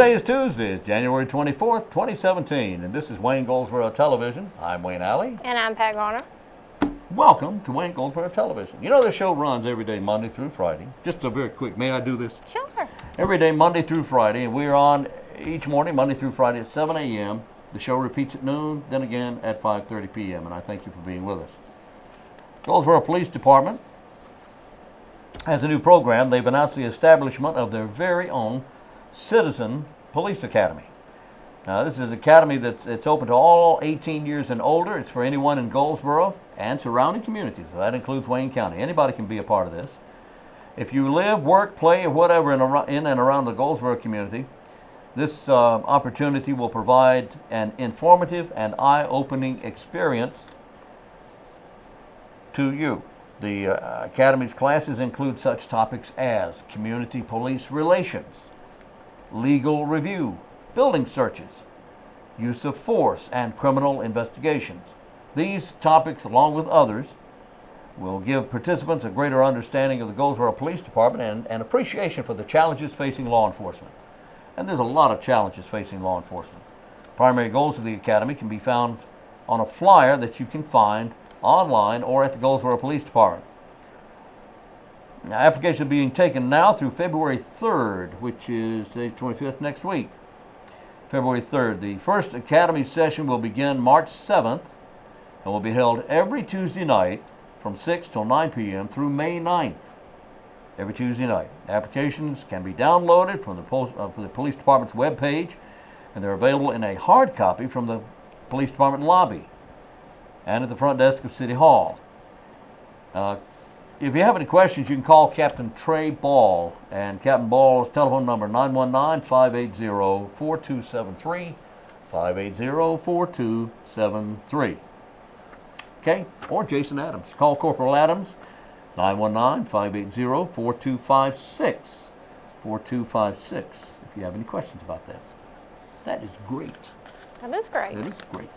Today is Tuesday, it's January 24th, 2017, and this is Wayne Goldsboro Television. I'm Wayne Alley. And I'm Pat Garner. Welcome to Wayne Goldsboro Television. You know this show runs every day, Monday through Friday. Just a very quick, may I do this? Sure. Every day, Monday through Friday, and we're on each morning, Monday through Friday at 7 a.m. The show repeats at noon, then again at 5:30 p.m., and I thank you for being with us. Goldsboro Police Department has a new program. They've announced the establishment of their very own Citizen Police Academy. Now, this is an academy that's open to all 18 years and older. It's for anyone in Goldsboro and surrounding communities. So that includes Wayne County. Anybody can be a part of this. If you live, work, play, or whatever in and around the Goldsboro community, this opportunity will provide an informative and eye-opening experience to you. The Academy's classes include such topics as community police relations, legal review, building searches, use of force, and criminal investigations. These topics, along with others, will give participants a greater understanding of the Goldsboro Police Department and appreciation for the challenges facing law enforcement. And there's a lot of challenges facing law enforcement. Primary goals of the Academy can be found on a flyer that you can find online or at the Goldsboro Police Department. Now, applications are being taken now through February 3rd, which is the 25th next week. February 3rd. The first Academy session will begin March 7th and will be held every Tuesday night from 6 till 9 p.m. through May 9th. Every Tuesday night. Applications can be downloaded from the Police Department's webpage, and they're available in a hard copy from the Police Department lobby and at the front desk of City Hall. If you have any questions, you can call Captain Trey Ball, and Captain Ball's telephone number 919-580-4273, 580-4273. Okay? Or Jason Adams. Call Corporal Adams, 919-580-4256, 4256, if you have any questions about that. That is great. That is great. That is great.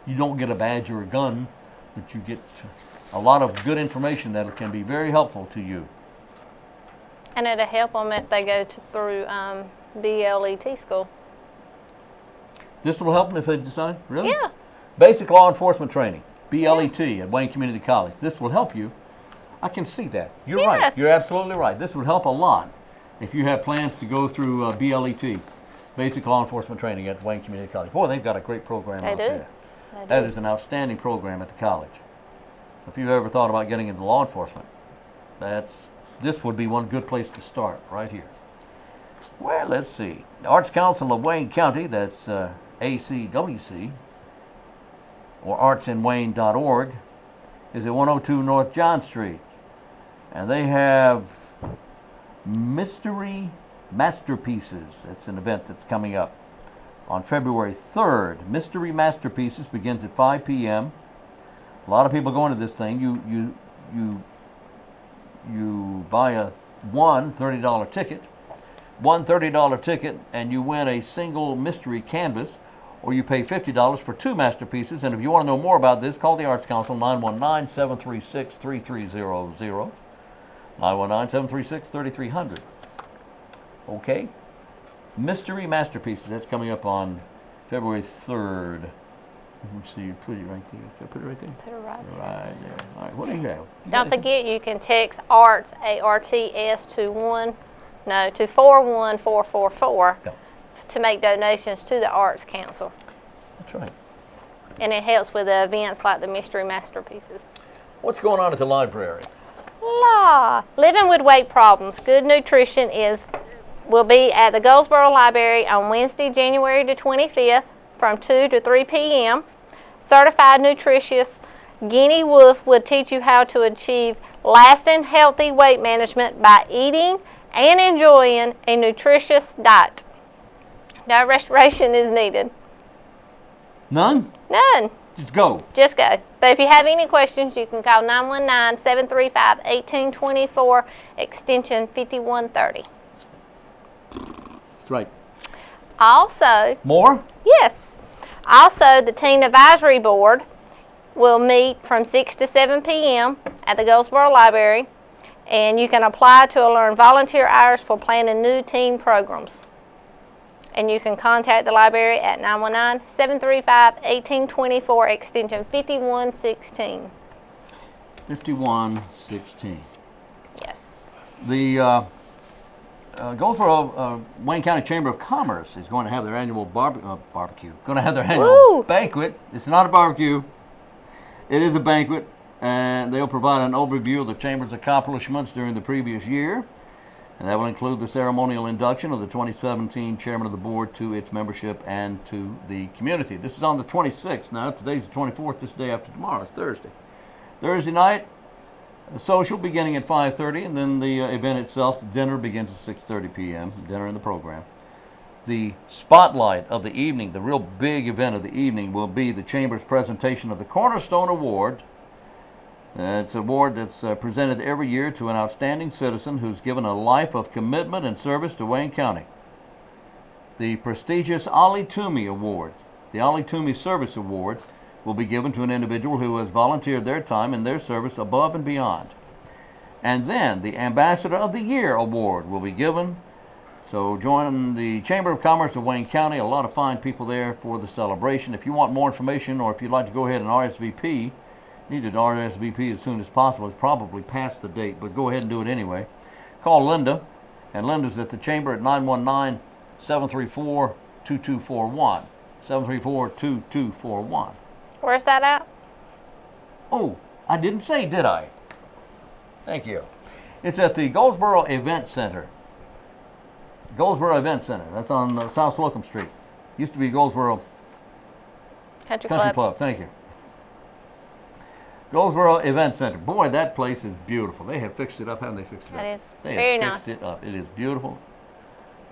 You don't get a badge or a gun, but you get a lot of good information that can be very helpful to you. And it'll help them if they go through BLET school. This will help them if they decide? Really? Yeah. Basic Law Enforcement Training, BLET at Wayne Community College. This will help you. I can see that. You're Yes. right. You're absolutely right. This would help a lot if you have plans to go through BLET, Basic Law Enforcement Training at Wayne Community College. Boy, they've got a great program out there. That is an outstanding program at the college. If you've ever thought about getting into law enforcement, this would be one good place to start, right here. Well, let's see. The Arts Council of Wayne County, that's ACWC, or artsinwayne.org, is at 102 North John Street. And they have Mystery Masterpieces. It's an event that's coming up on February 3rd. Mystery Masterpieces begins at 5 p.m. A lot of people going to this thing. You buy a $30 ticket, and you win a single mystery canvas, or you pay $50 for two masterpieces. And if you want to know more about this, call the Arts Council, 919-736-3300, 919-736-3300. Okay? Mystery Masterpieces, that's coming up on February 3rd. Let's see, you put it right there. Did I put it right there? Put it right there. Right there. All right, what do you have? Don't forget, you can text ARTS, ARTS, to 41444 to make donations to the Arts Council. That's right. And it helps with the events like the Mystery Masterpieces. What's going on at the library? Living with weight problems. Good nutrition will be at the Goldsboro Library on Wednesday, January the 25th from 2 to 3 p.m. Certified nutritionist Guinea Wolf will teach you how to achieve lasting healthy weight management by eating and enjoying a nutritious diet. No restoration is needed. None? None. Just go. Just go. But if you have any questions, you can call 919-735-1824, extension 5130. That's right. Also, More? yes. Also, the Teen Advisory Board will meet from 6 to 7 p.m. at the Goldsboro Library, and you can apply to learn volunteer hours for planning new teen programs. And you can contact the library at 919-735-1824, extension 5116. 5116. Yes. The Goldsboro Wayne County Chamber of Commerce is going to have their annual barbecue. Going to have their annual Woo! banquet. It's not a barbecue. It is a banquet, and they'll provide an overview of the Chamber's accomplishments during the previous year. And that will include the ceremonial induction of the 2017 chairman of the board to its membership and to the community. This is on the 26th now. Today's the 24th. This day after tomorrow is Thursday. Thursday night, a social beginning at 5:30, and then the event itself, the dinner, begins at 6:30 p.m., dinner in the program. The spotlight of the evening, the real big event of the evening, will be the Chamber's presentation of the Cornerstone Award. It's an award that's presented every year to an outstanding citizen who's given a life of commitment and service to Wayne County. The prestigious Ali Toomey Award, the Ali Toomey Service Award, will be given to an individual who has volunteered their time in their service above and beyond. And then the Ambassador of the Year Award will be given. So join the Chamber of Commerce of Wayne County. A lot of fine people there for the celebration. If you want more information, or if you'd like to go ahead and RSVP, you need to RSVP as soon as possible. It's probably past the date, but go ahead and do it anyway. Call Linda, and Linda's at the Chamber at 919-734-2241. 734-2241. Where's that at? Oh, I didn't say, did I? Thank you. It's at the Goldsboro Event Center. Goldsboro Event Center. That's on South Slocum Street. Used to be Goldsboro Country Club. Thank you. Goldsboro Event Center. Boy, that place is beautiful. They have fixed it up, haven't they? Fixed it up. That is They very have nice. fixed it up. It is beautiful.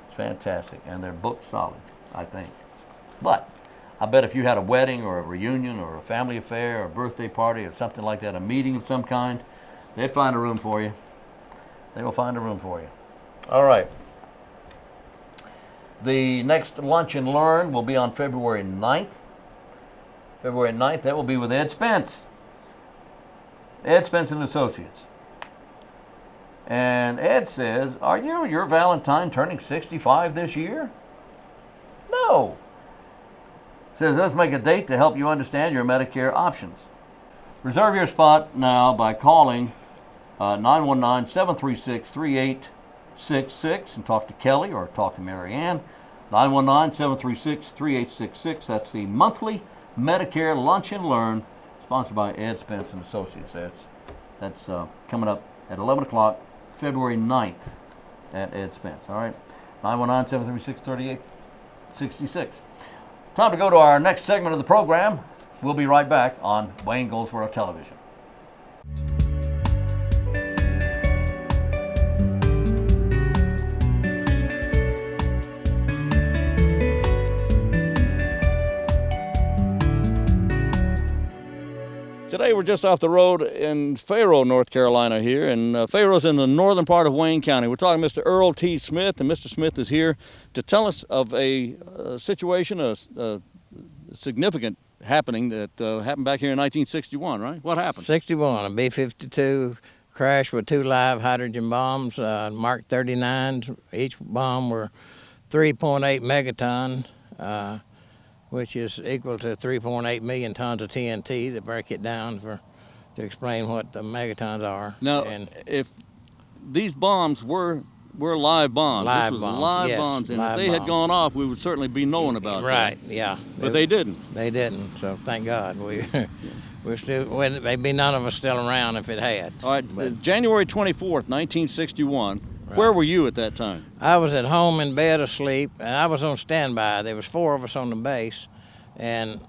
It's fantastic, and they're booked solid, I think. But I bet if you had a wedding or a reunion or a family affair or a birthday party or something like that, a meeting of some kind, they'd find a room for you. They will find a room for you. All right. The next Lunch and Learn will be on February 9th. February 9th, that will be with Ed Spence. Ed Spence and Associates. And Ed says, are you or your Valentine turning 65 this year? No. Says, let's make a date to help you understand your Medicare options. Reserve your spot now by calling 919-736-3866 and talk to Kelly or talk to Mary Ann. 919-736-3866. That's the monthly Medicare Lunch and Learn, sponsored by Ed Spence and Associates. That's coming up at 11 o'clock, February 9th at Ed Spence. All right, 919-736-3866. Time to go to our next segment of the program. We'll be right back on Wayne Goldsboro Television. Today we're just off the road in Faro, North Carolina here, and Faro's in the northern part of Wayne County. We're talking to Mr. Earl T. Smith, and Mr. Smith is here to tell us of a situation, a significant happening that happened back here in 1961, right? What happened? 61, a B-52 crashed with 2 live hydrogen bombs, Mark 39s. Each bomb were 3.8 megaton, which is equal to 3.8 million tons of TNT, to break it down to explain what the megatons are. Now, if these bombs were live bombs, Live this was bombs, live yes, bombs, and live if they had bombs. gone off, we would certainly be knowing about Right, that. yeah. But they didn't. They didn't, so thank God. We're still, there'd be none of us still around if it had. All right, But January 24th, 1961, Right. where were you at that time? I was at home in bed asleep, and I was on standby. There was 4 of us on the base, and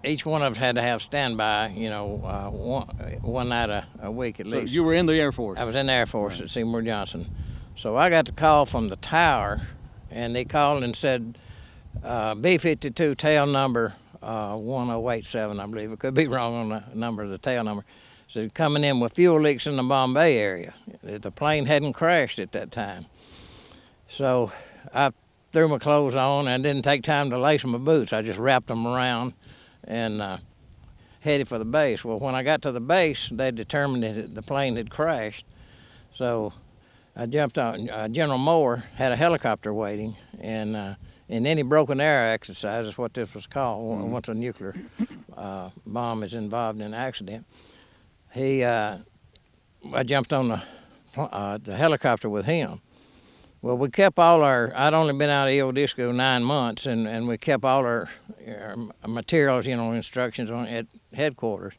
each one of us had to have standby, one night a week at So least. you were in the Air Force. I was in the Air Force at Seymour Johnson. So I got the call from the tower, and they called and said, B-52 tail number 1087, I believe. I could be wrong on the number of the tail number. Said coming in with fuel leaks in the Bombay area. The plane hadn't crashed at that time. So I threw my clothes on and didn't take time to lace my boots. I just wrapped them around and headed for the base. Well, when I got to the base, they determined that the plane had crashed. So I jumped on. General Moore had a helicopter waiting, and in any broken arrow exercise, is what this was called, once a nuclear bomb is involved in an accident. I jumped on the helicopter with him. Well, we kept all I'd only been out of EOD school 9 months, and we kept all our materials, instructions at headquarters.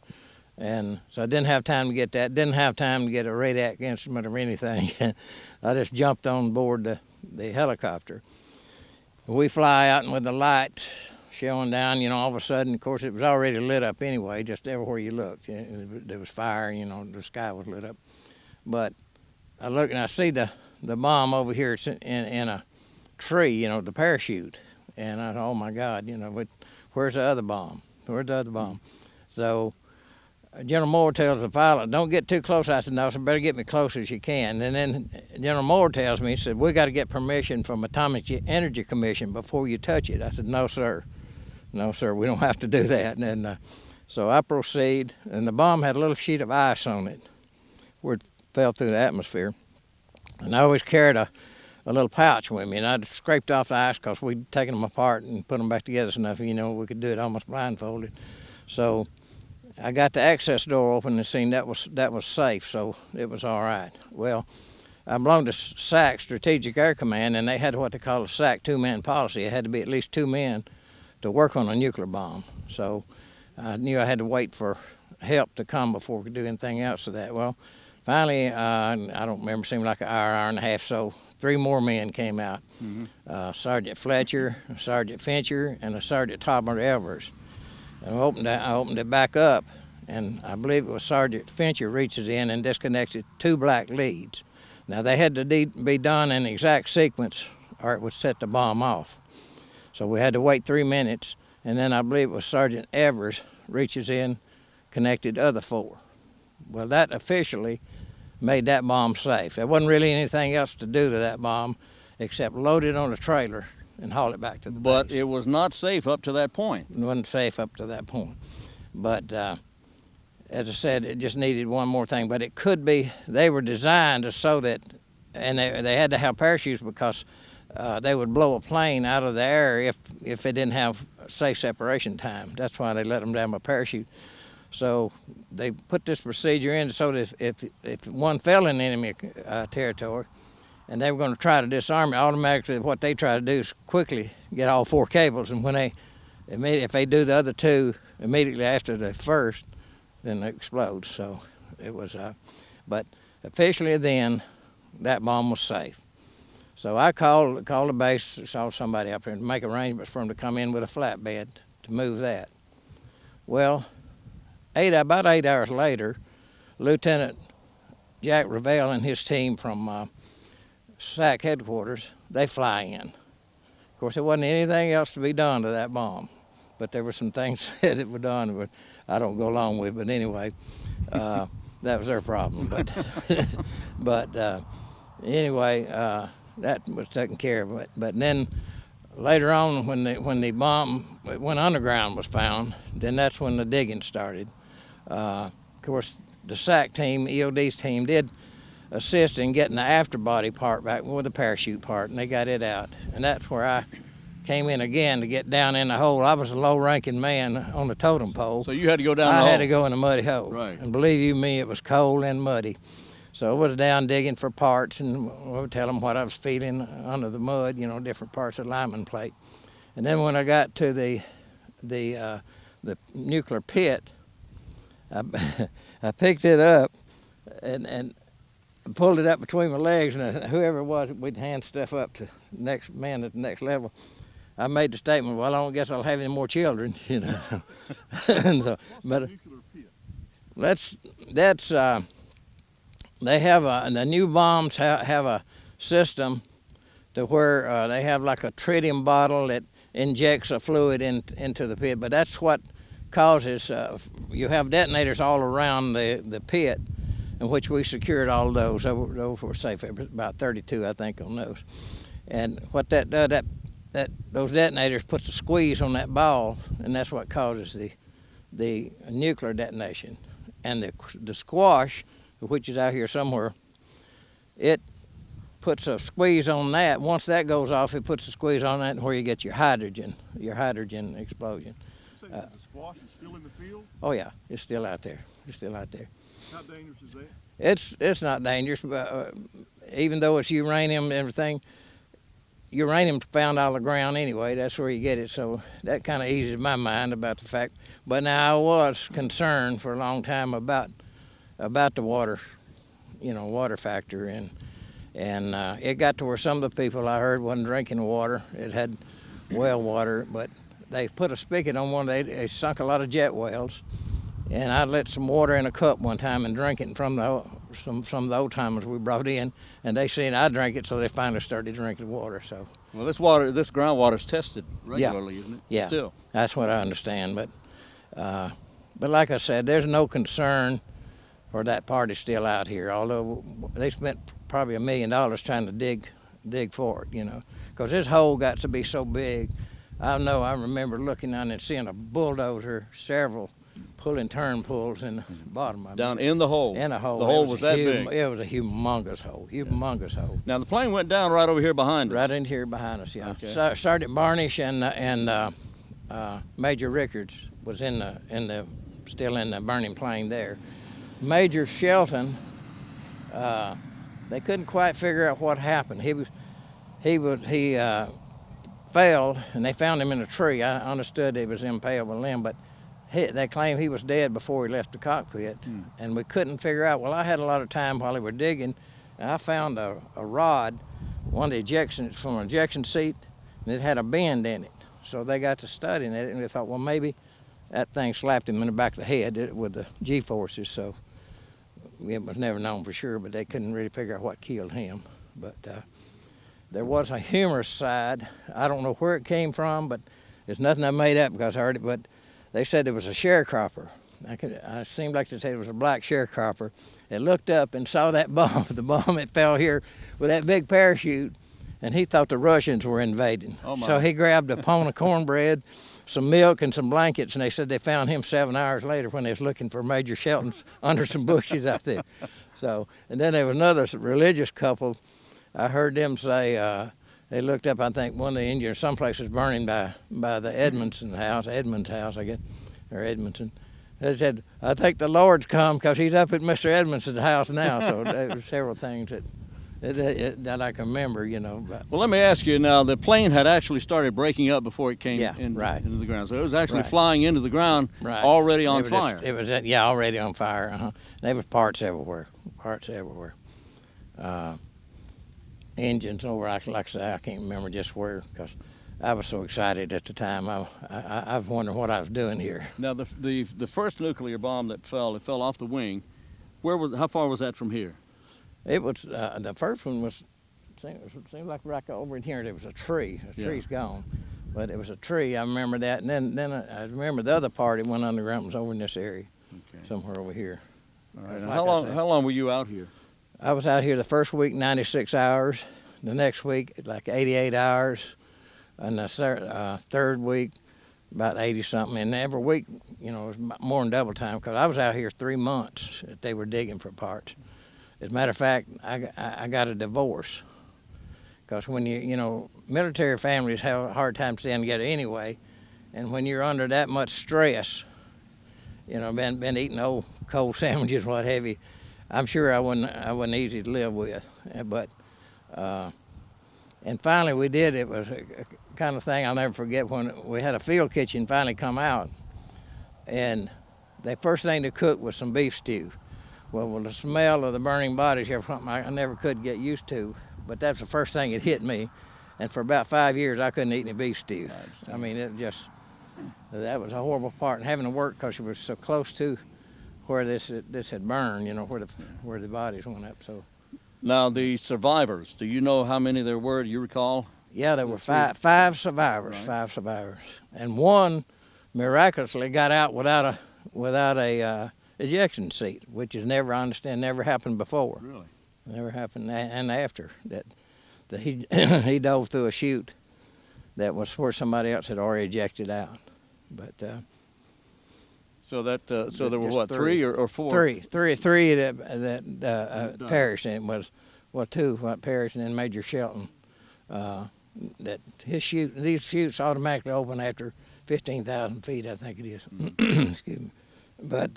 And so I didn't have time to get that, didn't have time to get a radar instrument or anything. I just jumped on board the helicopter. We fly out, and with the light showing down, all of a sudden, of course, it was already lit up anyway, just everywhere you looked. There was fire, the sky was lit up. But I look and I see the bomb over here in a tree, the parachute. And I thought, oh my God, where's the other bomb? Where's the other bomb? So General Moore tells the pilot, don't get too close. I said, no, so better get me close as you can. And then General Moore tells me, he said, we got to get permission from Atomic Energy Commission before you touch it. I said, no, sir. No, sir, we don't have to do that. And so I proceed, and the bomb had a little sheet of ice on it where it fell through the atmosphere. And I always carried a little pouch with me, and I'd scraped off the ice because we'd taken them apart and put them back together enough, we could do it almost blindfolded. So I got the access door open and seen that was safe, so it was all right. Well, I belonged to SAC, Strategic Air Command, and they had what they call a SAC two-man policy. It had to be at least 2 men to work on a nuclear bomb. So I knew I had to wait for help to come before we could do anything else to that. Well, finally, I don't remember, seemed like an hour and a half, so 3 more men came out. Sergeant Fletcher, Sergeant Fincher, and a Sergeant Tobler Evers. And I opened it back up, and I believe it was Sergeant Fincher reaches in and disconnected 2 black leads. Now, they had to be done in exact sequence or it would set the bomb off. So we had to wait 3 minutes, and then I believe it was Sergeant Evers reaches in, connected the other 4. Well, that officially made that bomb safe. There wasn't really anything else to do to that bomb except load it on a trailer and haul it back to the base. But it was not safe up to that point. It wasn't safe up to that point. But as I said, it just needed one more thing. But it could be, they were designed so that, and they had to have parachutes because they would blow a plane out of the air if it didn't have safe separation time. That's why they let them down by parachute. So they put this procedure in so that if one fell in enemy territory, and they were going to try to disarm it, automatically what they try to do is quickly get all 4 cables, and if they do the other 2 immediately after the first, then it explodes. So it was, but officially then, that bomb was safe. So I called the base, saw somebody up there to make arrangements for them to come in with a flatbed to move that. Well, about 8 hours later, Lieutenant Jack Revelle and his team from SAC headquarters, they fly in. Of course, there wasn't anything else to be done to that bomb, but there were some things said that were done that I don't go along with, but anyway, that was their problem. But anyway, that was taken care of. But then later on, when the bomb went underground was found, then that's when the digging started. Of course, the SAC team, EOD's team, did assist in getting the afterbody part back with the parachute part, and they got it out. And that's where I came in again to get down in the hole. I was a low-ranking man on the totem pole. So you had to go down the hole? I had to go in a muddy hole. Right. And believe you me, it was cold and muddy. So I was down digging for parts, and I would tell them what I was feeling under the mud, different parts of the lineman plate. And then when I got to the nuclear pit, I picked it up and pulled it up between my legs, and whoever it was, we'd hand stuff up to the next man at the next level. I made the statement, well, I don't guess I'll have any more children, And so, but that's they have the new bombs have a system to where they have like a tritium bottle that injects a fluid into the pit, but that's what causes, you have detonators all around the pit, in which we secured all of those. Those were safe, about 32, I think, on those. And what that does, those detonators puts a squeeze on that ball, and that's what causes the nuclear detonation. And the squash, which is out here somewhere, it puts a squeeze on that. Once that goes off, it puts a squeeze on that, where you get your hydrogen explosion. So the squash is still in the field? Oh yeah, it's still out there. It's still out there. How dangerous is that? It's not dangerous, but even though it's uranium and everything, uranium's found out of the ground anyway. That's where you get it. So that kind of eases my mind about the fact. But now I was concerned for a long time about the water, water factor, and it got to where some of the people I heard wasn't drinking water. It had well water, but they put a spigot on one. They sunk a lot of jet wells, and I let some water in a cup one time and drank it from some of the old timers we brought in, and they seen I drank it, so they finally started drinking water. So Well, this groundwater's tested regularly, isn't it? yeah, Still. that's what I understand. But like I said, there's no concern for that party still out here. Although they spent probably $1 million trying to dig for it, because this hole got to be so big. I remember looking down and seeing a bulldozer, several pulling turn pulls in the bottom of it. Down in the hole. In a hole. The hole was that big. It was a humongous hole. Humongous hole. Now the plane went down right over here behind us. Right in here behind us, yeah. Okay. Sergeant Barnish and Major Rickards was still in the burning plane there. Major Shelton, they couldn't quite figure out what happened. He fell, and they found him in a tree. I understood he was impaled with a limb, but they claimed he was dead before he left the cockpit, and we couldn't figure out. Well, I had a lot of time while they were digging, and I found a rod, one of the from an ejection seat, and it had a bend in it. So they got to studying it, and they thought, well, maybe that thing slapped him in the back of the head with the G-forces. So it was never known for sure, but they couldn't really figure out what killed him. But there was a humorous side. I don't know where it came from, but it's nothing I made up because I heard it. But they said it was a sharecropper. I seemed like they said it was a black sharecropper. They looked up and saw that bomb. The bomb that fell here with that big parachute, and he thought the Russians were invading. Oh my. So he grabbed a pound of cornbread, some milk, and some blankets, and they said they found him 7 hours later when they was looking for Major Shelton's under some bushes out there. So, and then there was another religious couple. I heard them say they looked up. I think one of the engines someplace was burning by the Edmond's house, I guess, or Edmondson. They said, I think the Lord's come because he's up at Mr. Edmondson's house now. So there were several things that I can remember, But, Well, let me ask you now. The plane had actually started breaking up before it came right. into the ground. So it was actually Right. flying into the ground right. already on It was fire. it was already on fire. There was parts everywhere. Engines over, like I say, I can't remember just where because I was so excited at the time. I was wondering what I was doing here. Now, the first nuclear bomb that fell, it fell off the wing. How far was that from here? It was the first one was seemed like right over in here. There was a tree. The tree's gone, but it was a tree. I remember that, and then I remember the other part. It went underground. Was over in this area, somewhere over here. All right. Like How long were you out here? I was out here the first week 96 hours. The next week like 88 hours, and the third week about 80 something. And every week, it was more than double time because I was out here 3 months that they were digging for parts. As a matter of fact, I got a divorce because when military families have a hard time staying together anyway, and when you're under that much stress, been eating old cold sandwiches, what have you, I'm sure I wasn't easy to live with, but and finally we did. It was a kind of thing I'll never forget when we had a field kitchen finally come out, and the first thing to cook was some beef stew. Well, the smell of the burning bodies here, something I never could get used to, but that's the first thing that hit me, and for about 5 years I couldn't eat any beef stew. I mean, that was a horrible part, and having to work because it was so close to where this had burned, where the bodies went up. So Now, the survivors, do you know how many there were? Do you recall? yeah, there were five survivors, Right. 5 survivors, and one miraculously got out without a ejection seat, which is never happened before. Really? Never happened, and after that he dove through a chute that was where somebody else had already ejected out, but. So there were Just what, 3 or 4? Three that perished, and it two perished, and then Major Shelton. That these chutes automatically open after 15,000 feet, I think it is. Excuse me. But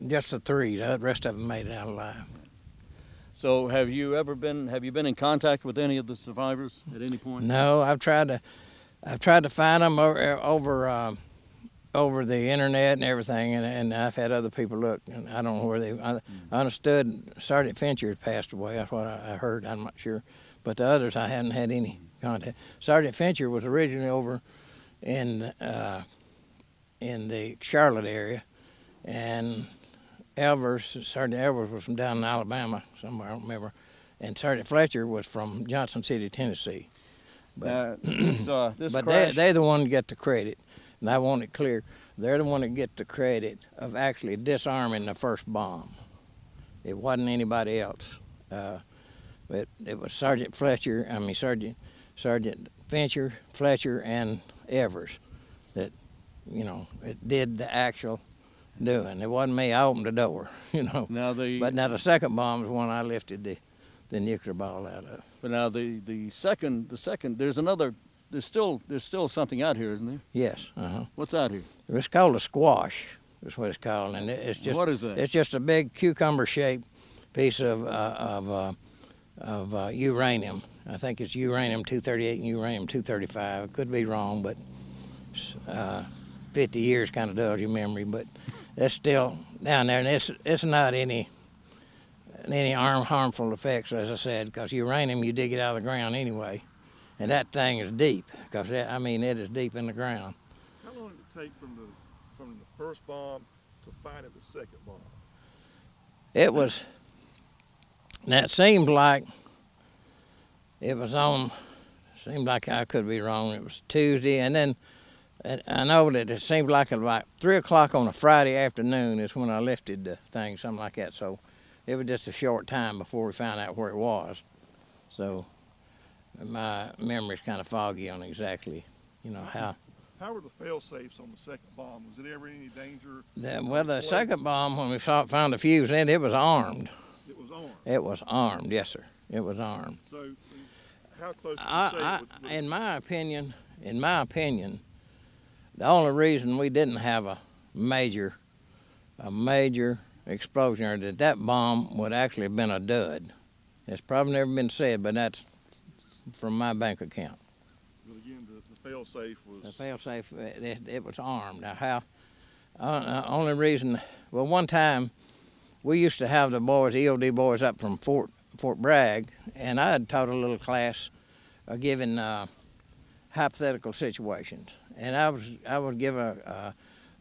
just the three. The rest of them made it out alive. So have you been in contact with any of the survivors at any point? No, I've tried to find them over the internet and everything, and I've had other people look, and I don't know where I understood Sergeant Fincher had passed away. That's what I heard. I'm not sure, but the others I hadn't had any contact. Sergeant Fincher was originally over in the Charlotte area, and Sergeant Elvers was from down in Alabama somewhere, I don't remember, and Sergeant Fletcher was from Johnson City, Tennessee. But, this but crash, they're the one that get the credit, and I want it clear. They're the one that get the credit of actually disarming the first bomb. It wasn't anybody else. But it was Sergeant Fincher, Fletcher, and Evers that, it did the actual doing. It wasn't me. I opened the door, Now But now the second bomb is one I lifted the nuclear ball out of. But now the second, there's still something out here, isn't there? Yes. What's out here? It's called a squash. That's what it's called, and it's just. What is that? It's just a big cucumber-shaped piece of uranium. I think it's uranium-238 and uranium-235. It could be wrong, but 50 years kind of dulls your memory. But it's still down there, and it's not any harmful effects, as I said, because uranium, you dig it out of the ground anyway, and that thing is deep, because it is deep in the ground. How long did it take from the first bomb to finding the second bomb? It was. That seemed like it was on. Seemed like I could be wrong. It was Tuesday, and then I know that it seemed like about 3 o'clock on a Friday afternoon is when I lifted the thing, something like that. So it was just a short time before we found out where it was. So my memory's kind of foggy on exactly, how. How were the fail-safes on the second bomb? Was it ever any danger? The second bomb, when we found the fuse in it, was armed. It was armed? It was armed, yes, sir. It was armed. So how close would you say? In my opinion, the only reason we didn't have a major explosion, or that bomb would actually have been a dud. It's probably never been said, but that's from my bank account. But again, the fail-safe was... The fail-safe, it was armed. Now, how? Only reason, well, one time we used to have the boys, EOD boys, up from Fort Bragg, and I had taught a little class giving hypothetical situations. And I would give a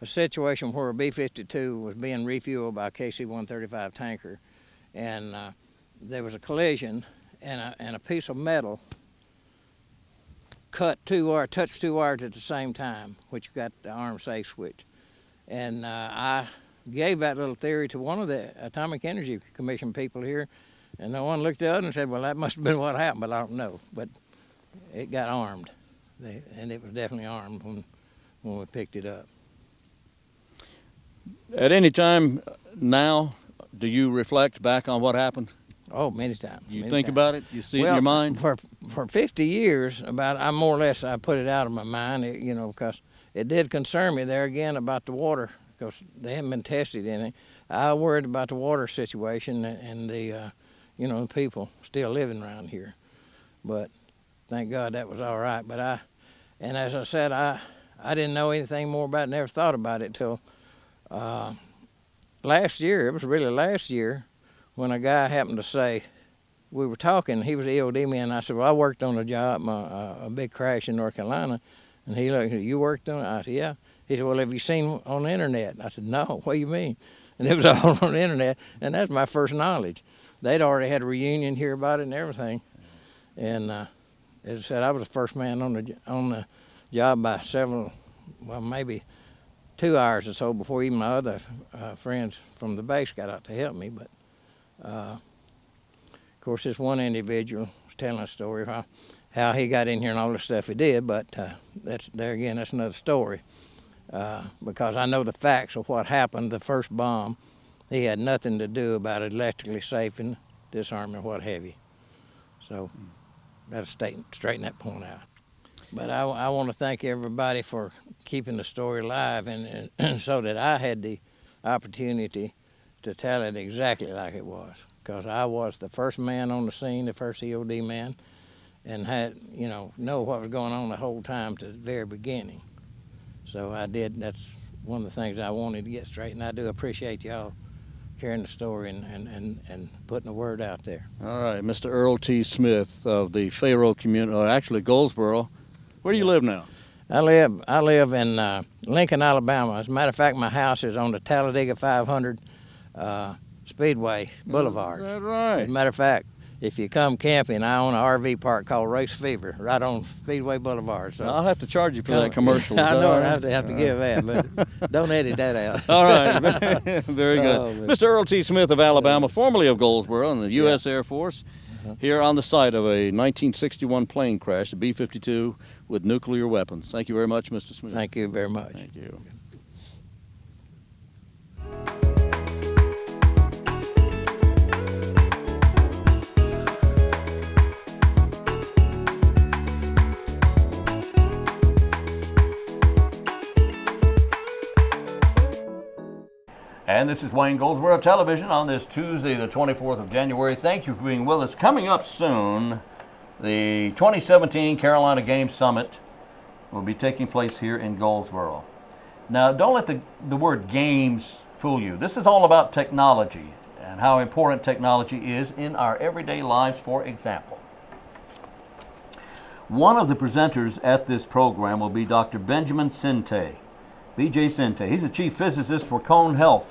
situation where a B-52 was being refueled by a KC-135 tanker, and there was a collision, and a piece of metal touched two wires at the same time, which got the arm safe switch. And I gave that little theory to one of the Atomic Energy Commission people here, and the one looked at the other and said, well, that must have been what happened, but I don't know. But it got armed, and it was definitely armed when we picked it up. At any time now, do you reflect back on what happened? Oh, many times. You think about it? You see it in your mind? For 50 years, I more or less put it out of my mind, because it did concern me there again about the water, because they haven't been tested anything. I worried about the water situation and the people still living around here. But thank God that was all right. But and as I said, I didn't know anything more about it, never thought about it till last year. It was really last year when a guy happened to say, we were talking, he was an EOD man, and I said, well, I worked on a job, a big crash in North Carolina. And he looked, you worked on it? I said, yeah. He said, well, have you seen on the internet? I said, no, what do you mean? And it was all on the internet, and that's my first knowledge. They'd already had a reunion here about it and everything. And as I said, I was the first man on the job by maybe 2 hours or so before even my other friends from the base got out to help me. But of course, this one individual was telling a story how he got in here and all the stuff he did, but that's another story. Because I know the facts of what happened, the first bomb, he had nothing to do about electrically safe and disarming or what have you. So that'll straighten that point out. But I want to thank everybody for keeping the story alive, and so that I had the opportunity to tell it exactly like it was, because I was the first man on the scene, the first EOD man, and had, know what was going on the whole time to the very beginning. So I did. That's one of the things I wanted to get straight, and I do appreciate y'all carrying the story and putting the word out there. All right, Mr. Earl T. Smith of the Faro community, or actually Goldsboro. Where do you live now? I live in Lincoln, Alabama. As a matter of fact, my house is on the Talladega 500 Speedway Boulevard. Is that right? As a matter of fact, if you come camping, I own an RV park called Race Fever right on Speedway Boulevard. So I'll have to charge you for that commercial. I know, right? I have to give that, but don't edit that out. All right, very good. Oh, Mr. Earl T. Smith of Alabama, formerly of Goldsboro in the U.S. Air Force, here on the site of a 1961 plane crash, the B-52 with nuclear weapons. Thank you very much, Mr. Smith. Thank you very much. Thank you. And this is Wayne Goldsboro Television on this Tuesday, the 24th of January. Thank you for being with us. Coming up soon, the 2017 Carolina Games Summit will be taking place here in Goldsboro. Now, don't let the word games fool you. This is all about technology and how important technology is in our everyday lives, for example. One of the presenters at this program will be Dr. Benjamin Sente, B.J. Sente. He's the chief physicist for Cone Health,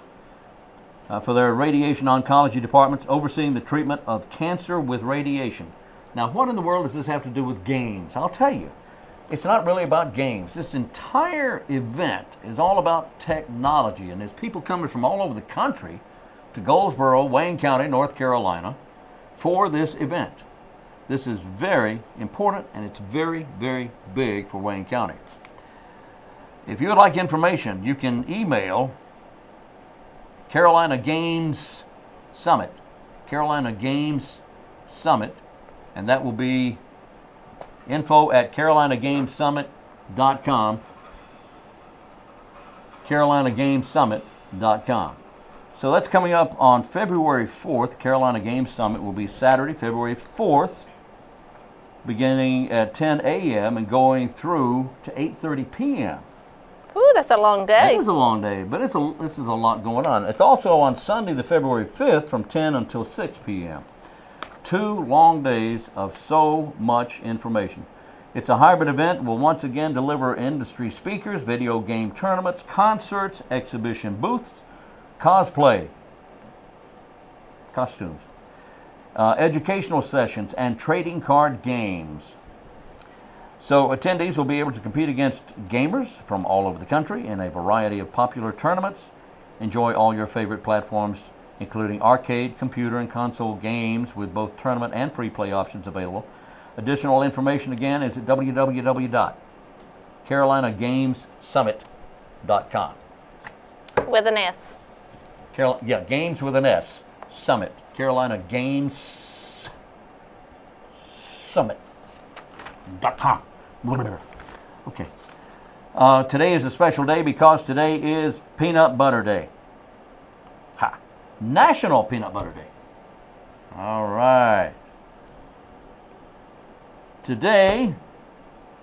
for their radiation oncology departments, overseeing the treatment of cancer with radiation. Now, what in the world does this have to do with games? I'll tell you. It's not really about games. This entire event is all about technology, and there's people coming from all over the country to Goldsboro, Wayne County, North Carolina, for this event. This is very important, and it's very, very big for Wayne County. If you would like information, you can email Carolina Games Summit, Carolina Games Summit, and that will be info@carolinagamessummit.com, carolinagamessummit.com. So that's coming up on February 4th. Carolina Games Summit will be Saturday, February 4th, beginning at 10 a.m. and going through to 8:30 p.m. Ooh, that's a long day. It is a long day, but this is a lot going on. It's also on Sunday, the February 5th, from 10 until 6 p.m. 2 long days of so much information. It's a hybrid event. We'll once again deliver industry speakers, video game tournaments, concerts, exhibition booths, cosplay, costumes, educational sessions, and trading card games. So attendees will be able to compete against gamers from all over the country in a variety of popular tournaments. Enjoy all your favorite platforms, including arcade, computer, and console games with both tournament and free play options available. Additional information again is at www.carolinagamessummit.com. With an S. Games with an S. Summit. Carolina Games Summit.com. Okay. Today is a special day because today is Peanut Butter Day. Ha! National Peanut Butter Day. All right. Today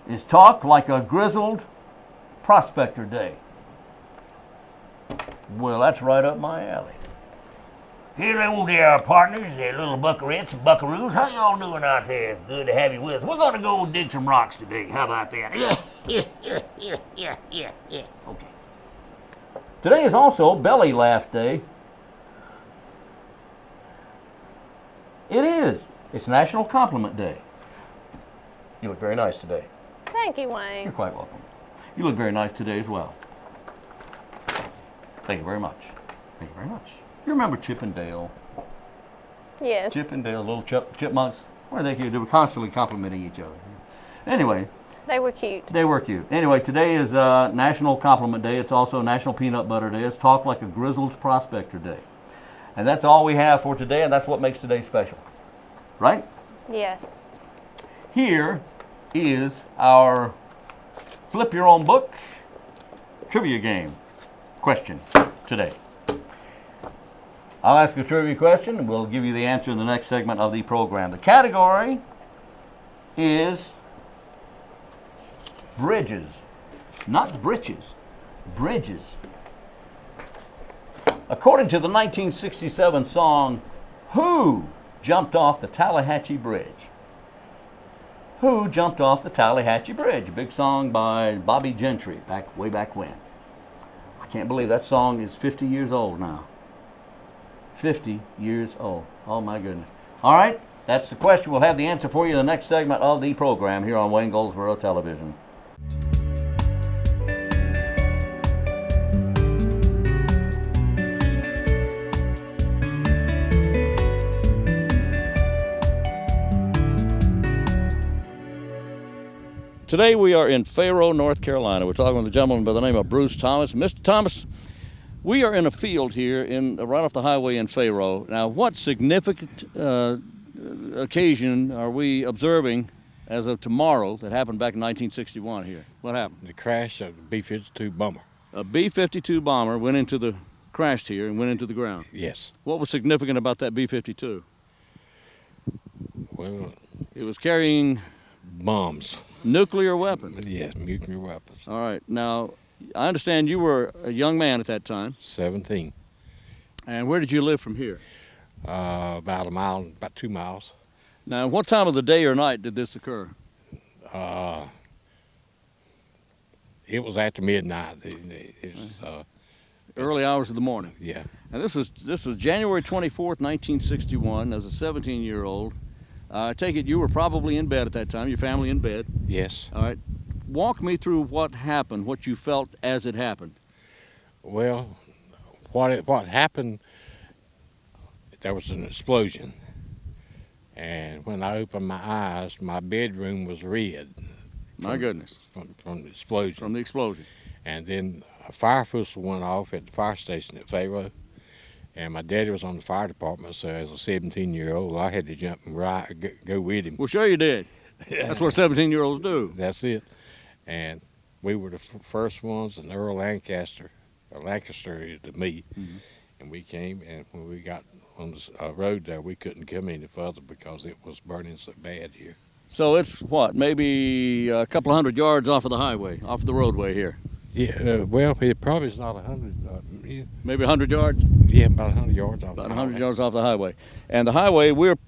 is Talk Like a Grizzled Prospector Day. Well, that's right up my alley. Hello there, partners, little buckarettes and buckaroos. How y'all doing out there? Good to have you with us. We're going to go dig some rocks today. How about that? Yeah. Okay. Today is also Belly Laugh Day. It is. It's National Compliment Day. You look very nice today. Thank you, Wayne. You're quite welcome. You look very nice today as well. Thank you very much. Thank you very much. You remember Chip and Dale? Yes. Chip and Dale, little chipmunks. What are they cute? They were constantly complimenting each other. Anyway. They were cute. They were cute. Anyway, today is National Compliment Day. It's also National Peanut Butter Day. It's Talk Like a Grizzled Prospector Day. And that's all we have for today, and that's what makes today special. Right? Yes. Here is our flip your own book trivia game question today. I'll ask a trivia question, and we'll give you the answer in the next segment of the program. The category is bridges, not britches, bridges. According to the 1967 song, who jumped off the Tallahatchie Bridge? Who jumped off the Tallahatchie Bridge? A big song by Bobby Gentry, way back when. I can't believe that song is 50 years old now. 50 years old. Oh my goodness. All right, that's the question. We'll have the answer for you in the next segment of the program here on Wayne Goldsboro Television. Today we are in Faro, North Carolina. We're talking with a gentleman by the name of Bruce Thomas. Mr. Thomas, we are in a field here right off the highway in Faro. Now, what significant occasion are we observing as of tomorrow that happened back in 1961 here? What happened? The crash of the B-52 bomber. A B-52 bomber crashed here and went into the ground. Yes. What was significant about that B-52? Well, it was carrying bombs. Nuclear weapons. Yes, nuclear weapons. All right. Now, I understand you were a young man at that time. 17. And where did you live from here? About a mile, about 2 miles. Now, what time of the day or night did this occur? It was after midnight. It was, early hours of the morning. Yeah. And this was January 24th, 1961. As a 17-year-old, I take it you were probably in bed at that time. Your family in bed. Yes. All right. Walk me through what happened, what you felt as it happened. Well, what happened? There was an explosion, and when I opened my eyes, my bedroom was red. My goodness. From the explosion. From the explosion. And then a fire whistle went off at the fire station at Faro, and my daddy was on the fire department, so as a 17-year-old, I had to jump and go with him. Well, sure you did. That's what 17-year-olds do. That's it. And we were the first ones, and Earl Lancaster to me, and we came, and when we got on the road there, we couldn't come any further because it was burning so bad here. So it's what, maybe a couple of 100 yards off of the highway, off the roadway here? Yeah, well, it probably is not 100. Yeah. Maybe 100 yards? Yeah, about 100 yards off. About 100 yards off the highway. And the highway, we're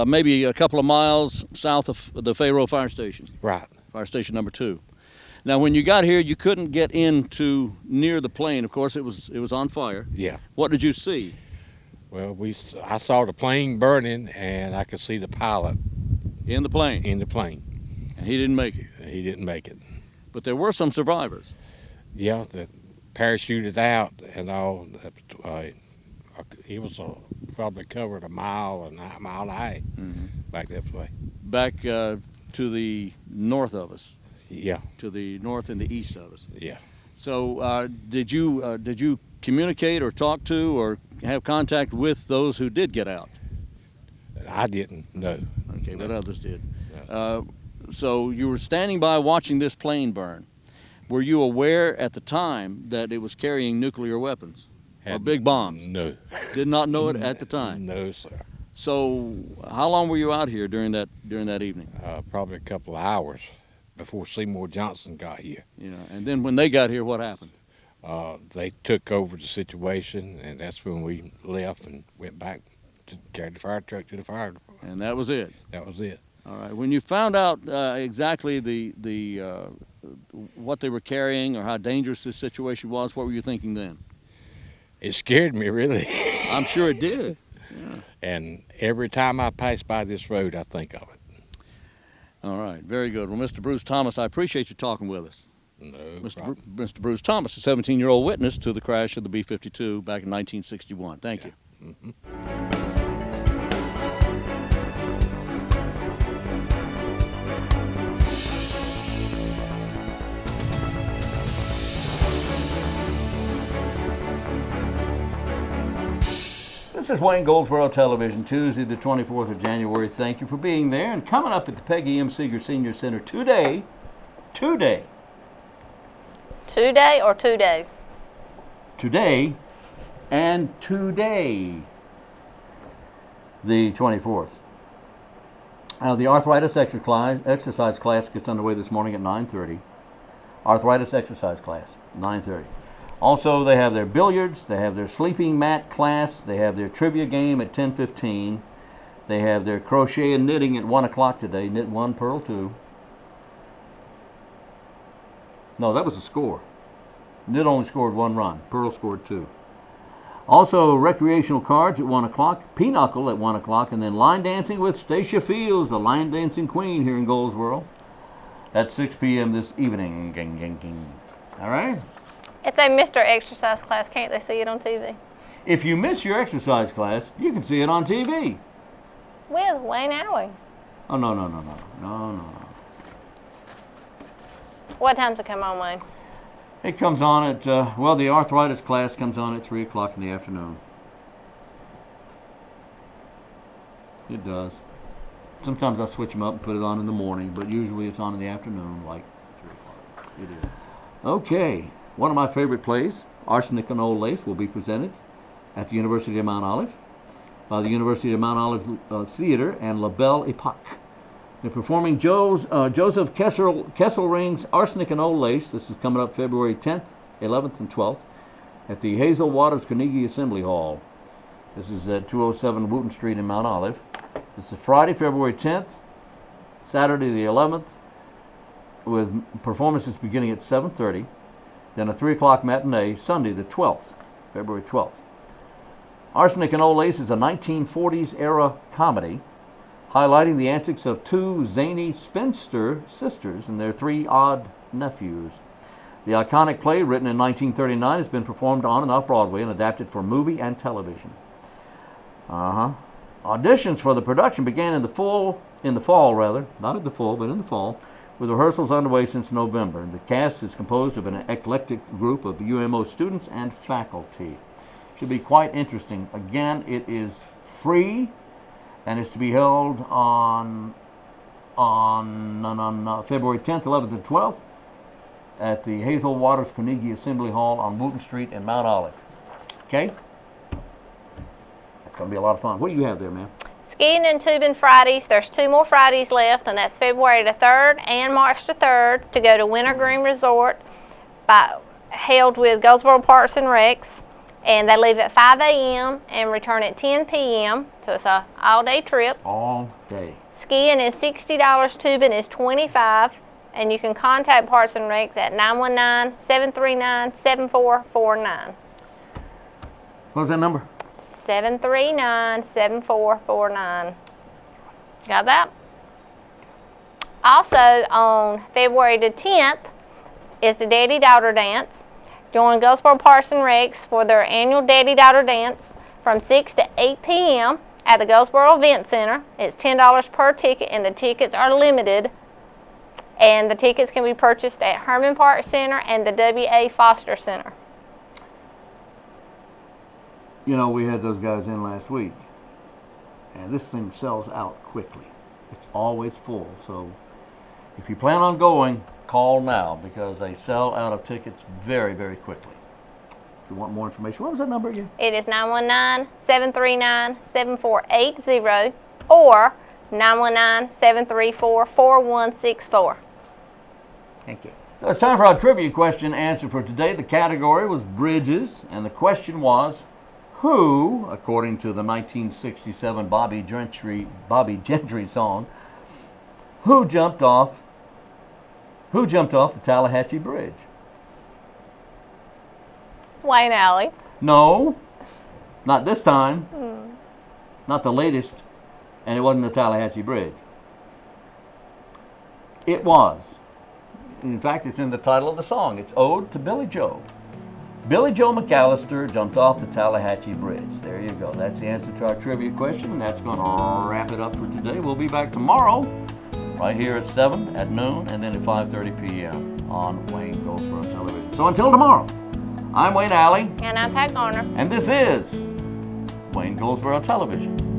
maybe a couple of miles south of the Faro fire station. Right. Fire station number 2. Now, when you got here, you couldn't get into near the plane. Of course, it was on fire. Yeah. What did you see? Well, I saw the plane burning, and I could see the pilot in the plane. In the plane. And he didn't make it. He didn't make it. But there were some survivors. Yeah, that parachuted out and all. He was probably covered a mile and a half back that way. Back to the north of us. Yeah. To the north and the east of us. Yeah. So did you communicate or talk to or have contact with those who did get out? I didn't, no. Okay, no. but others did. No. So you were standing by watching this plane burn. Were you aware at the time that it was carrying nuclear weapons or big bombs? No. Did not know it at the time? No, sir. So how long were you out here during that evening? Probably a couple of hours before Seymour Johnson got here. Yeah, and then when they got here, what happened? They took over the situation, and that's when we left and went back to carry the fire truck to the fire department. And that was it? That was it. All right. When you found out exactly what they were carrying or how dangerous this situation was, what were you thinking then? It scared me, really. I'm sure it did. Yeah. And every time I pass by this road, I think of it. All right. Very good. Well, Mr. Bruce Thomas, I appreciate you talking with us. No Mr. Bruce Thomas, a 17-year-old witness to the crash of the B-52 back in 1961. Thank you. Mm-hmm. is Wayne Goldsboro Television, Tuesday the 24th of January. Thank you for being there. And coming up at the Peggy M. Seeger Senior Center today, 2 day or 2 days? today and today, the 24th. The arthritis exercise class gets underway this morning at 9:30. Arthritis exercise class, 9:30. Also, they have their billiards, they have their sleeping mat class, they have their trivia game at 10:15. They have their crochet and knitting at 1 o'clock today, knit 1, purl 2. No, that was the score. Knit only scored 1 run, purl scored 2. Also, recreational cards at 1 o'clock, pinochle at 1 o'clock, and then line dancing with Stacia Fields, the line dancing queen here in Goldsboro, at 6 p.m. this evening. Ging, ging, ging. All right? If they missed their exercise class, can't they see it on TV? If you miss your exercise class, you can see it on TV. With Wayne Alley. Oh, no. What time's it come on, Wayne? It comes on at, the arthritis class comes on at 3 o'clock in the afternoon. It does. Sometimes I switch them up and put it on in the morning, but usually it's on in the afternoon, like 3 o'clock. It is. Okay, one of my favorite plays, Arsenic and Old Lace, will be presented at the University of Mount Olive by the University of Mount Olive Theater and La Belle Epoque. They're performing Joseph Kesselring's Arsenic and Old Lace. This is coming up February 10th, 11th, and 12th at the Hazel Waters Carnegie Assembly Hall. This is at 207 Wooten Street in Mount Olive. This is Friday, February 10th, Saturday the 11th, with performances beginning at 7:30. Then a 3 o'clock matinee, Sunday the 12th, February 12th. Arsenic and Old Lace is a 1940s era comedy highlighting the antics of 2 zany spinster sisters and their 3 odd nephews. The iconic play, written in 1939, has been performed on and off Broadway and adapted for movie and television. Auditions for the production began in the fall, not in the fall, but in the fall, with rehearsals underway since November. The cast is composed of an eclectic group of UMO students and faculty. Should be quite interesting. Again, it is free, and it's to be held on February 10th, 11th, and 12th at the Hazel Waters Carnegie Assembly Hall on Wooten Street in Mount Olive. Okay? It's going to be a lot of fun. What do you have there, ma'am? Skiing and tubing Fridays. There's 2 more Fridays left, and that's February the 3rd and March the 3rd to go to Wintergreen Resort, held with Goldsboro Parks and Recs. And they leave at 5 a.m. and return at 10 p.m. So it's a all-day trip. All day. Skiing is $60. Tubing is $25. And you can contact Parks and Recs at 919-739-7449. What was that number? 739-7449. Got that? Also, on February the 10th is the Daddy-Daughter Dance. Join Goldsboro Parks and Recs for their annual Daddy-Daughter Dance from 6 to 8 p.m. at the Goldsboro Event Center. It's $10 per ticket, and the tickets are limited. And the tickets can be purchased at Herman Park Center and the W.A. Foster Center. You know, we had those guys in last week, and this thing sells out quickly. It's always full, so if you plan on going, call now, because they sell out of tickets very, very quickly. If you want more information, what was that number again? It is 919-739-7480 or 919-734-4164. Thank you. So it's time for our trivia question answer for today. The category was bridges, and the question was, who, according to the 1967 Bobby Gentry song, who jumped off the Tallahatchie Bridge? Wayne Alley. No, not this time. Not the latest, and it wasn't the Tallahatchie Bridge. It was. In fact, it's in the title of the song. It's Ode to Billy Joe. Billy Joe McAllister jumped off the Tallahatchie Bridge. There you go. That's the answer to our trivia question, and that's going to wrap it up for today. We'll be back tomorrow, right here at 7, at noon, and then at 5:30 p.m. on Wayne Goldsboro Television. So until tomorrow, I'm Wayne Alley. And I'm Pat Garner. And this is Wayne Goldsboro Television.